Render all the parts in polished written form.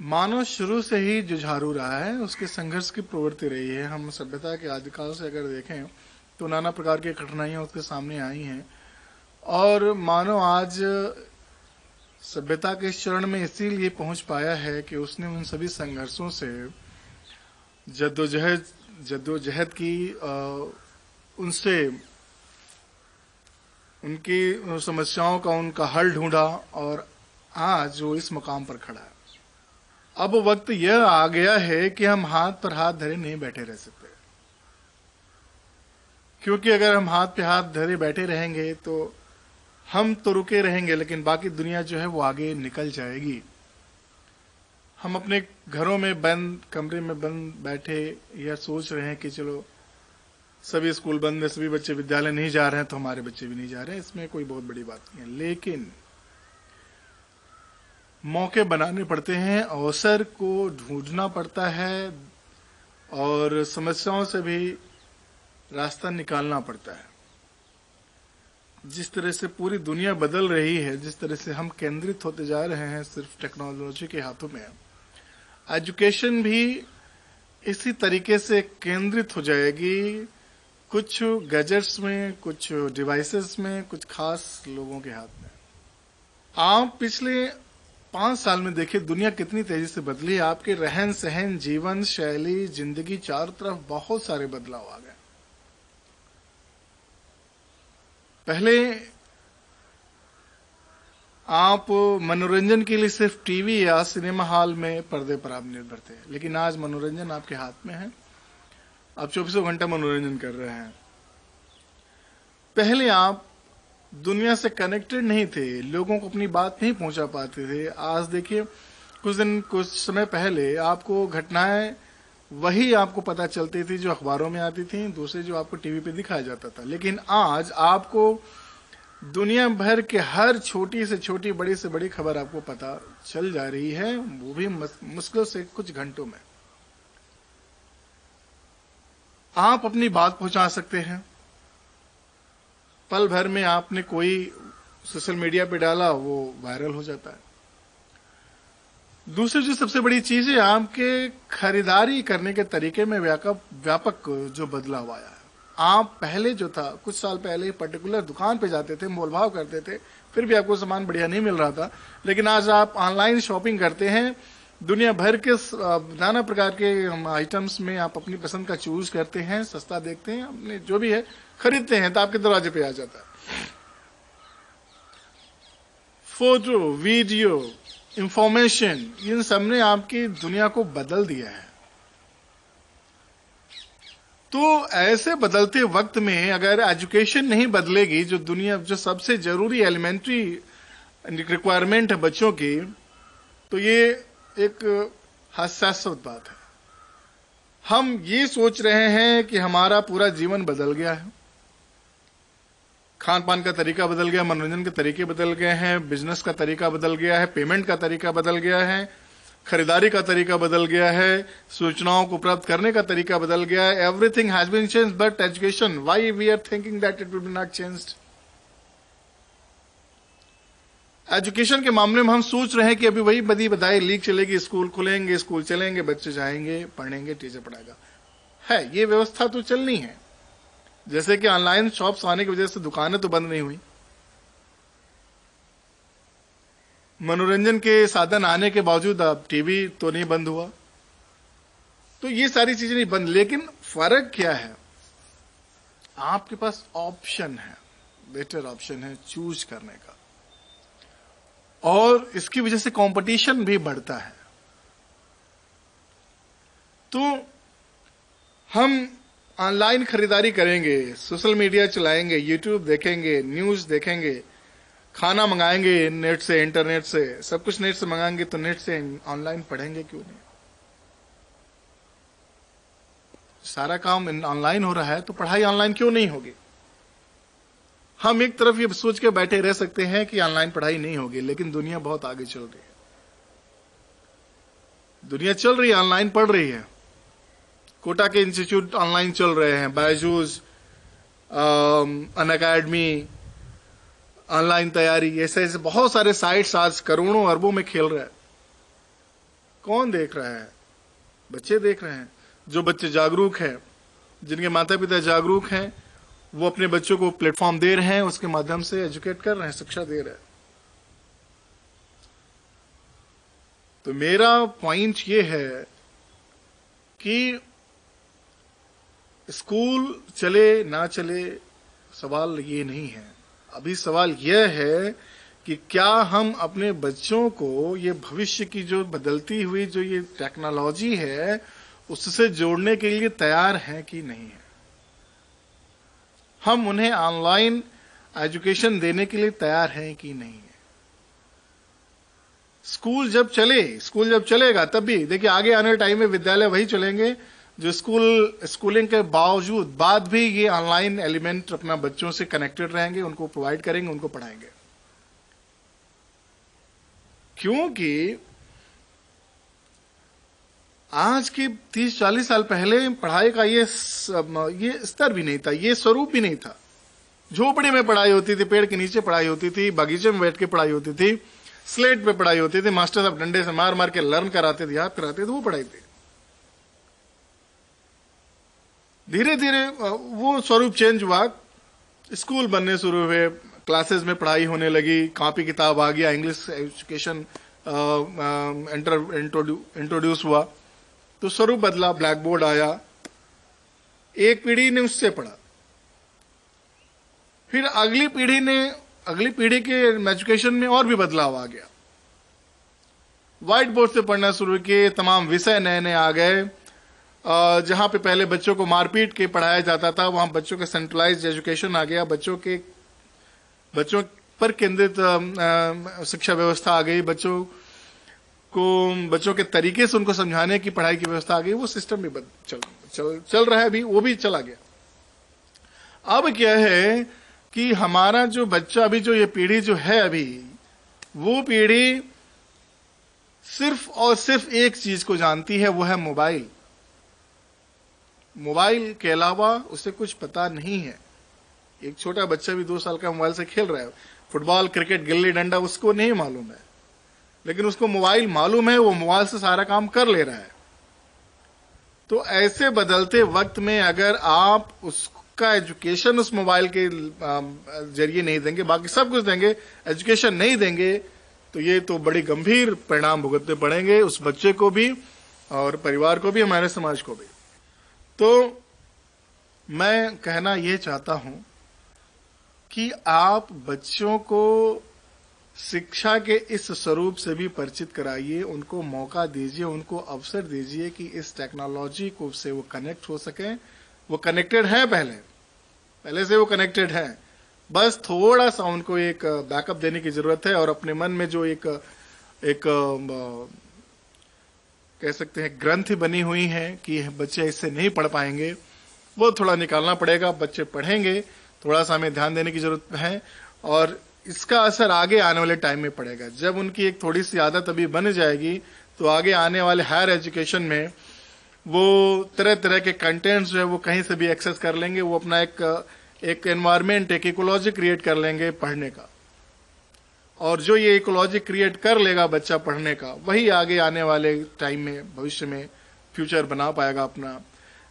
मानव शुरू से ही जुझारू रहा है, उसके संघर्ष की प्रवृत्ति रही है। हम सभ्यता के आदिकाल से अगर देखें तो नाना प्रकार की कठिनाइयां उसके सामने आई हैं और मानव आज सभ्यता के इस चरण में इसीलिए पहुंच पाया है कि उसने उन सभी संघर्षों से जद्दोजहद की, उनसे उनकी समस्याओं का उनका हल ढूंढा और आज वो इस मुकाम पर खड़ा है। अब वक्त यह आ गया है कि हम हाथ पर हाथ धरे नहीं बैठे रह सकते, क्योंकि अगर हम हाथ पे हाथ धरे बैठे रहेंगे तो हम तो रुके रहेंगे, लेकिन बाकी दुनिया जो है वो आगे निकल जाएगी। हम अपने घरों में बंद, कमरे में बंद बैठे या सोच रहे हैं कि चलो सभी स्कूल बंद है, सभी बच्चे विद्यालय नहीं जा रहे हैं तो हमारे बच्चे भी नहीं जा रहे हैं, इसमें कोई बहुत बड़ी बात नहीं है। लेकिन मौके बनाने पड़ते हैं, अवसर को ढूंढना पड़ता है और समस्याओं से भी रास्ता निकालना पड़ता है। जिस तरह से पूरी दुनिया बदल रही है, जिस तरह से हम केंद्रित होते जा रहे हैं सिर्फ टेक्नोलॉजी के हाथों में, एजुकेशन भी इसी तरीके से केंद्रित हो जाएगी, कुछ गैजेट्स में, कुछ डिवाइसेस में, कुछ खास लोगों के हाथ में। आप पिछले 5 साल में देखिए दुनिया कितनी तेजी से बदली है। आपके रहन सहन, जीवन शैली, जिंदगी, चारों तरफ बहुत सारे बदलाव आ गए। पहले आप मनोरंजन के लिए सिर्फ टीवी या सिनेमा हॉल में पर्दे पर आप निर्भर थे, लेकिन आज मनोरंजन आपके हाथ में है, आप 24 घंटा मनोरंजन कर रहे हैं। पहले आप दुनिया से कनेक्टेड नहीं थे, लोगों को अपनी बात नहीं पहुंचा पाते थे। आज देखिए कुछ समय पहले आपको घटनाएं वही आपको पता चलती थी जो अखबारों में आती थी, दूसरे जो आपको टीवी पे दिखाया जाता था। लेकिन आज आपको दुनिया भर के हर छोटी से छोटी, बड़ी से बड़ी खबर आपको पता चल जा रही है, वो भी मुश्किल से कुछ घंटों में। आप अपनी बात पहुंचा सकते हैं, पल भर में आपने कोई सोशल मीडिया पे डाला, वो वायरल हो जाता है। दूसरी जो सबसे बड़ी चीज है, आपके खरीदारी करने के तरीके में व्यापक जो बदलाव आया है। आप पहले जो था, कुछ साल पहले पर्टिकुलर दुकान पे जाते थे, मोलभाव करते थे, फिर भी आपको सामान बढ़िया नहीं मिल रहा था। लेकिन आज आप ऑनलाइन शॉपिंग करते हैं, दुनिया भर के नाना प्रकार के आइटम्स में आप अपनी पसंद का चूज करते हैं, सस्ता देखते हैं, अपने जो भी है खरीदते हैं तो आपके दरवाजे पे आ जाता है। फोटो, वीडियो, इंफॉर्मेशन, इन सब ने आपकी दुनिया को बदल दिया है। तो ऐसे बदलते वक्त में अगर एजुकेशन नहीं बदलेगी, जो सबसे जरूरी एलिमेंट्री रिक्वायरमेंट है बच्चों की, तो ये एक हास्यास्पद बात है। हम ये सोच रहे हैं कि हमारा पूरा जीवन बदल गया है, खान पान का तरीका बदल गया, मनोरंजन के तरीके बदल गए हैं, बिजनेस का तरीका बदल गया है, पेमेंट का तरीका बदल गया है, खरीदारी का तरीका बदल गया है, सूचनाओं को प्राप्त करने का तरीका बदल गया है। Everything has been changed but education, why we are thinking that it will be not changed. Education के मामले में हम सोच रहे हैं कि अभी वही बदी बधाई लीक चलेगी, स्कूल खुलेंगे, स्कूल चलेंगे, बच्चे जाएंगे, पढ़ेंगे, टीचर पढ़ाएगा। है ये व्यवस्था तो चलनी है। जैसे कि ऑनलाइन शॉप्स आने की वजह से दुकानें तो बंद नहीं हुई, मनोरंजन के साधन आने के बावजूद अब टीवी तो नहीं बंद हुआ, तो ये सारी चीजें नहीं बंद। लेकिन फर्क क्या है, आपके पास ऑप्शन है, बेटर ऑप्शन है चूज करने का, और इसकी वजह से कंपटीशन भी बढ़ता है। तो हम ऑनलाइन खरीदारी करेंगे, सोशल मीडिया चलाएंगे, यूट्यूब देखेंगे, न्यूज देखेंगे, खाना मंगाएंगे नेट से, इंटरनेट से, सब कुछ नेट से मंगाएंगे, तो नेट से ऑनलाइन पढ़ेंगे क्यों नहीं? सारा काम ऑनलाइन हो रहा है तो पढ़ाई ऑनलाइन क्यों नहीं होगी? हम एक तरफ ये सोच के बैठे रह सकते हैं कि ऑनलाइन पढ़ाई नहीं होगी, लेकिन दुनिया बहुत आगे चल रही है। दुनिया चल रही है, ऑनलाइन पढ़ रही है। कोटा के इंस्टीट्यूट ऑनलाइन चल रहे हैं, बायजूस, अनअकैडमी, ऑनलाइन तैयारी, ऐसे ऐसे बहुत सारे साइट्स आज करोड़ों अरबों में खेल रहे हैं। कौन देख रहा है? बच्चे देख रहे हैं। जो बच्चे जागरूक हैं, जिनके माता पिता जागरूक हैं, वो अपने बच्चों को प्लेटफॉर्म दे रहे हैं, उसके माध्यम से एजुकेट कर रहे हैं, शिक्षा दे रहे हैं। तो मेरा पॉइंट ये है कि स्कूल चले ना चले, सवाल ये नहीं है। अभी सवाल यह है कि क्या हम अपने बच्चों को ये भविष्य की जो बदलती हुई जो ये टेक्नोलॉजी है उससे जोड़ने के लिए तैयार हैं कि नहीं है। हम उन्हें ऑनलाइन एजुकेशन देने के लिए तैयार हैं कि नहीं है। स्कूल जब चलेगा तब भी देखिए, आगे आने टाइम में विद्यालय वही चलेंगे जो स्कूलिंग के बाद भी ये ऑनलाइन एलिमेंट अपना बच्चों से कनेक्टेड रहेंगे, उनको प्रोवाइड करेंगे, उनको पढ़ाएंगे। क्योंकि आज के 30-40 साल पहले पढ़ाई का ये स्तर भी नहीं था, ये स्वरूप भी नहीं था। झोपड़ी में पढ़ाई होती थी, पेड़ के नीचे पढ़ाई होती थी, बगीचे में बैठ के पढ़ाई होती थी, स्लेट पे पढ़ाई होती थी, मास्टर साहब डंडे से मार मार के लर्न कराते थे, याद कराते थे, वो पढ़ाई थी। धीरे धीरे वो स्वरूप चेंज हुआ, स्कूल बनने शुरू हुए, क्लासेस में पढ़ाई होने लगी, कॉपी किताब आ गया, इंग्लिश एजुकेशन इंट्रोड्यूस हुआ, तो स्वरूप बदला, ब्लैक बोर्ड आया, एक पीढ़ी ने उससे पढ़ा, फिर अगली पीढ़ी के एजुकेशन में और भी बदलाव आ गया। व्हाइट बोर्ड से पढ़ना शुरू किए, तमाम विषय नए नए आ गए। जहां पे पहले बच्चों को मारपीट के पढ़ाया जाता था, वहां बच्चों का सेंट्रलाइज्ड एजुकेशन आ गया, बच्चों पर केंद्रित शिक्षा व्यवस्था आ गई, बच्चों के तरीके से उनको समझाने की पढ़ाई की व्यवस्था आ गई। वो सिस्टम भी चल रहा है अभी, वो भी चला गया। अब क्या है कि हमारा जो बच्चा अभी, जो ये पीढ़ी जो है अभी, वो पीढ़ी सिर्फ और सिर्फ एक चीज को जानती है, वो है मोबाइल। मोबाइल के अलावा उसे कुछ पता नहीं है। एक छोटा बच्चा भी 2 साल का मोबाइल से खेल रहा है, फुटबॉल, क्रिकेट, गिल्ली डंडा उसको नहीं मालूम है, लेकिन उसको मोबाइल मालूम है, वो मोबाइल से सारा काम कर ले रहा है। तो ऐसे बदलते वक्त में अगर आप उसका एजुकेशन उस मोबाइल के जरिए नहीं देंगे, बाकी सब कुछ देंगे, एजुकेशन नहीं देंगे, तो ये तो बड़ी गंभीर परिणाम भुगतने पड़ेंगे उस बच्चे को भी और परिवार को भी, हमारे समाज को भी। तो मैं कहना यह चाहता हूं कि आप बच्चों को शिक्षा के इस स्वरूप से भी परिचित कराइए, उनको मौका दीजिए, उनको अवसर दीजिए कि इस टेक्नोलॉजी को से वो कनेक्ट हो सकें। वो कनेक्टेड है, पहले से वो कनेक्टेड है, बस थोड़ा सा उनको एक बैकअप देने की जरूरत है। और अपने मन में जो एक कह सकते हैं ग्रंथि बनी हुई है कि बच्चे इससे नहीं पढ़ पाएंगे, वो थोड़ा निकालना पड़ेगा। बच्चे पढ़ेंगे, थोड़ा सा हमें ध्यान देने की जरूरत है, और इसका असर आगे आने वाले टाइम में पड़ेगा। जब उनकी एक थोड़ी सी आदत अभी बन जाएगी, तो आगे आने वाले हायर एजुकेशन में वो तरह तरह के कंटेंट्स जो है वो कहीं से भी एक्सेस कर लेंगे। वो अपना एक एनवायरमेंट, एक इकोलॉजी क्रिएट कर लेंगे पढ़ने का, और जो ये इकोलॉजी क्रिएट कर लेगा बच्चा पढ़ने का, वही आगे आने वाले टाइम में, भविष्य में फ्यूचर बना पाएगा अपना।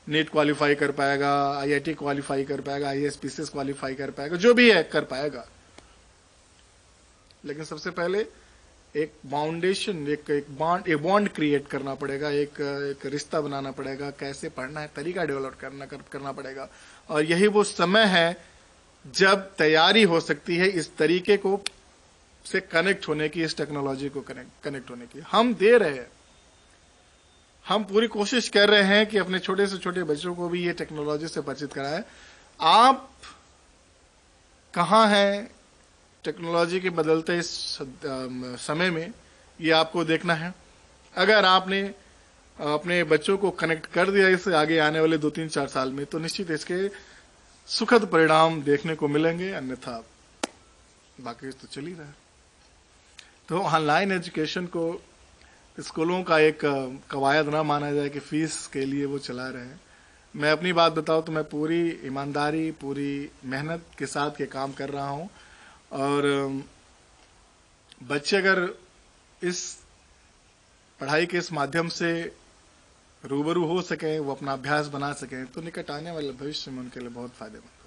नीट क्वालिफाई कर पाएगा, IIT क्वालिफाई कर पाएगा, IAS PCS क्वालिफाई कर पाएगा, जो भी है कर पाएगा। लेकिन सबसे पहले एक फाउंडेशन, एक बॉन्ड क्रिएट करना पड़ेगा, एक रिश्ता बनाना पड़ेगा, कैसे पढ़ना है, तरीका डेवलप करना पड़ेगा। और यही वो समय है जब तैयारी हो सकती है इस तरीके को से कनेक्ट होने की, इस टेक्नोलॉजी को कनेक्ट होने की। हम दे रहे हैं, हम पूरी कोशिश कर रहे हैं कि अपने छोटे से छोटे बच्चों को भी ये टेक्नोलॉजी से परिचित कराएं। आप कहां हैं टेक्नोलॉजी के बदलते इस समय में, ये आपको देखना है। अगर आपने अपने बच्चों को कनेक्ट कर दिया इससे आगे आने वाले 2-3-4 साल में, तो निश्चित इसके सुखद परिणाम देखने को मिलेंगे, अन्यथा बाकी तो चल ही रहा है। तो ऑनलाइन एजुकेशन को स्कूलों का एक कवायद ना माना जाए कि फीस के लिए वो चला रहे हैं। मैं अपनी बात बताऊं तो मैं पूरी ईमानदारी, पूरी मेहनत के साथ ये काम कर रहा हूं, और बच्चे अगर इस पढ़ाई के इस माध्यम से रूबरू हो सकें, वो अपना अभ्यास बना सकें, तो निकट आने वाले भविष्य में उनके लिए बहुत फायदेमंद।